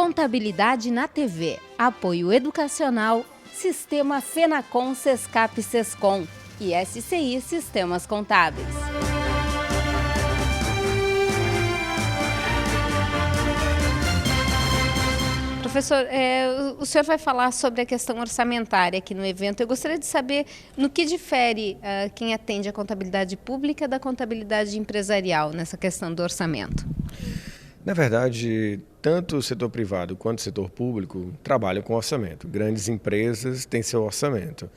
Contabilidade na TV, apoio educacional, Sistema Fenacom Sescap Sescom e SCI Sistemas Contábeis. Professor, o senhor vai falar sobre a questão orçamentária aqui no evento. Eu gostaria de saber no que difere quem atende a contabilidade pública da contabilidade empresarial nessa questão do orçamento. Na verdade, tanto o setor privado quanto o setor público trabalham com orçamento. Grandes empresas têm seu orçamento.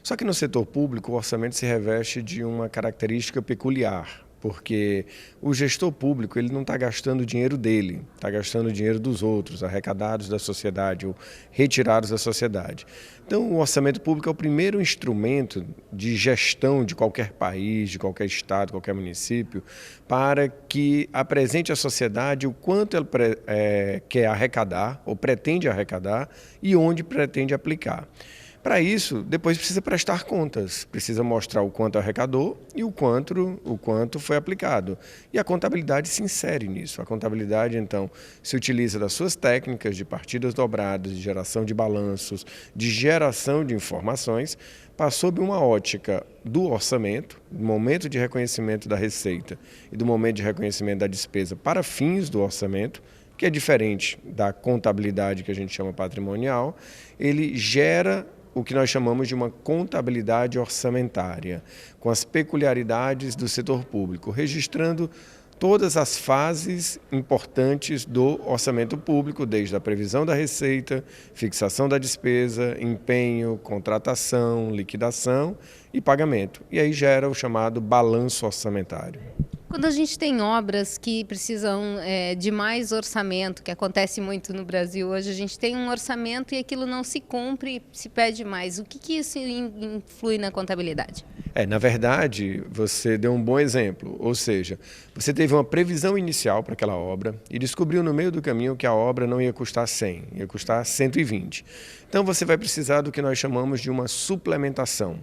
Só que no setor público o orçamento se reveste de uma característica peculiar, porque o gestor público ele não está gastando o dinheiro dele, está gastando o dinheiro dos outros, arrecadados da sociedade ou retirados da sociedade. Então o orçamento público é o primeiro instrumento de gestão de qualquer país, de qualquer estado, qualquer município, para que apresente à sociedade o quanto ela quer arrecadar ou pretende arrecadar e onde pretende aplicar. Para isso, depois precisa prestar contas, precisa mostrar o quanto arrecadou e o quanto foi aplicado. E a contabilidade se insere nisso. A contabilidade, então, se utiliza das suas técnicas de partidas dobradas, de geração de balanços, de geração de informações, sob uma ótica do orçamento, do momento de reconhecimento da receita e do momento de reconhecimento da despesa para fins do orçamento, que é diferente da contabilidade que a gente chama patrimonial, ele gera o que nós chamamos de uma contabilidade orçamentária, com as peculiaridades do setor público, registrando todas as fases importantes do orçamento público, desde a previsão da receita, fixação da despesa, empenho, contratação, liquidação e pagamento. E aí gera o chamado balanço orçamentário. Quando a gente tem obras que precisam de mais orçamento, que acontece muito no Brasil hoje, a gente tem um orçamento e aquilo não se cumpre, se pede mais. O que isso influi na contabilidade? Na verdade, você deu um bom exemplo, ou seja, você teve uma previsão inicial para aquela obra e descobriu no meio do caminho que a obra não ia custar 100, ia custar 120. Então você vai precisar do que nós chamamos de uma suplementação,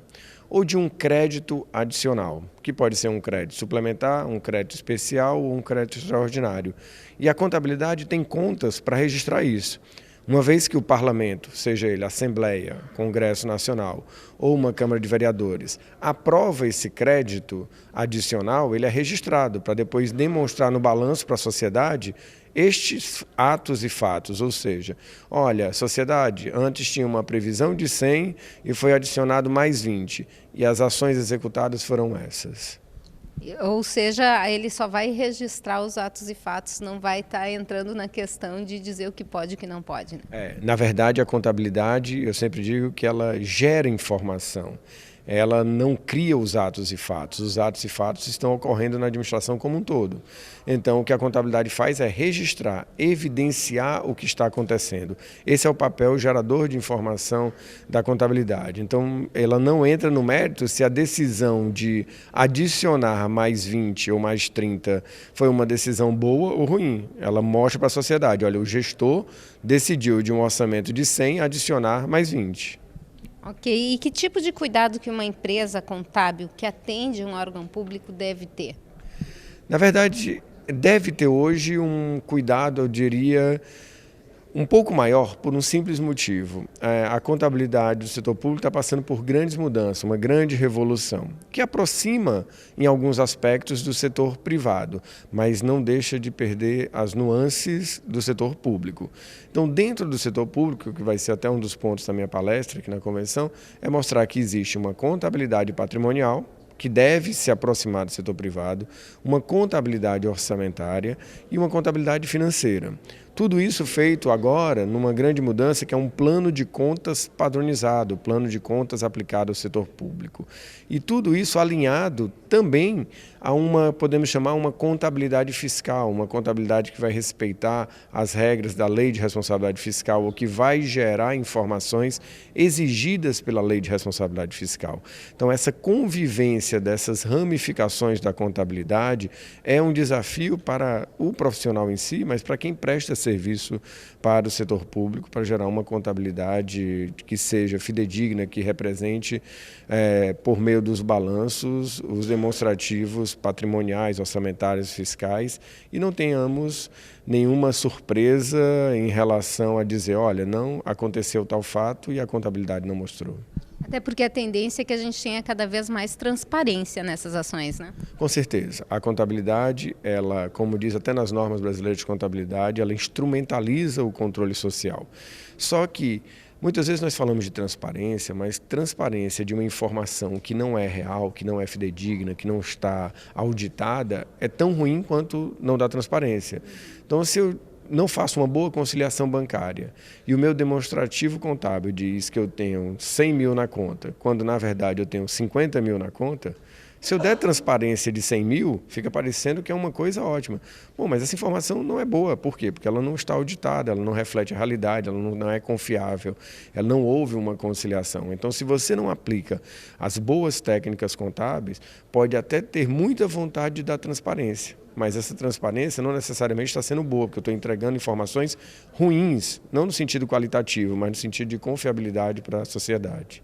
ou de um crédito adicional, que pode ser um crédito suplementar, um crédito especial ou um crédito extraordinário. E a contabilidade tem contas para registrar isso. Uma vez que o parlamento, seja ele Assembleia, Congresso Nacional ou uma Câmara de Vereadores, aprova esse crédito adicional, ele é registrado para depois demonstrar no balanço para a sociedade estes atos e fatos, ou seja, olha, sociedade, antes tinha uma previsão de 100 e foi adicionado mais 20, e as ações executadas foram essas. Ou seja, ele só vai registrar os atos e fatos, não vai estar entrando na questão de dizer o que pode e o que não pode. Né? Na verdade, a contabilidade, eu sempre digo que ela gera informação. Ela não cria os atos e fatos estão ocorrendo na administração como um todo. Então, o que a contabilidade faz é registrar, evidenciar o que está acontecendo. Esse é o papel gerador de informação da contabilidade. Então, ela não entra no mérito se a decisão de adicionar mais 20 ou mais 30 foi uma decisão boa ou ruim. Ela mostra para a sociedade, olha, o gestor decidiu de um orçamento de 100 adicionar mais 20. Ok, e que tipo de cuidado que uma empresa contábil que atende um órgão público deve ter? Na verdade, deve ter hoje um cuidado, eu diria, um pouco maior por um simples motivo. A contabilidade do setor público está passando por grandes mudanças, uma grande revolução, que aproxima em alguns aspectos do setor privado, mas não deixa de perder as nuances do setor público. Então, dentro do setor público, que vai ser até um dos pontos da minha palestra aqui na convenção, é mostrar que existe uma contabilidade patrimonial, que deve se aproximar do setor privado, uma contabilidade orçamentária e uma contabilidade financeira. Tudo isso feito agora numa grande mudança que é um plano de contas padronizado, plano de contas aplicado ao setor público. E tudo isso alinhado também a podemos chamar uma contabilidade fiscal, uma contabilidade que vai respeitar as regras da Lei de Responsabilidade Fiscal ou que vai gerar informações exigidas pela Lei de Responsabilidade Fiscal. Então, essa convivência dessas ramificações da contabilidade é um desafio para o profissional em si, mas para quem presta serviço serviço para o setor público, para gerar uma contabilidade que seja fidedigna, que represente, por meio dos balanços, os demonstrativos patrimoniais, orçamentários, fiscais, e não tenhamos nenhuma surpresa em relação a dizer, olha, não aconteceu tal fato e a contabilidade não mostrou. Até porque a tendência é que a gente tenha cada vez mais transparência nessas ações, né? Com certeza. A contabilidade, ela, como diz até nas normas brasileiras de contabilidade, ela instrumentaliza o controle social. Só que muitas vezes nós falamos de transparência, mas transparência de uma informação que não é real, que não é fidedigna, que não está auditada, é tão ruim quanto não dar transparência. Então, se eu não faço uma boa conciliação bancária e o meu demonstrativo contábil diz que eu tenho 100 mil na conta, quando na verdade eu tenho 50 mil na conta, se eu der transparência de 100 mil, fica parecendo que é uma coisa ótima. Bom, mas essa informação não é boa. Por quê? Porque ela não está auditada, ela não reflete a realidade, ela não é confiável, ela não houve uma conciliação. Então, se você não aplica as boas técnicas contábeis, pode até ter muita vontade de dar transparência. Mas essa transparência não necessariamente está sendo boa, porque eu estou entregando informações ruins, não no sentido qualitativo, mas no sentido de confiabilidade para a sociedade.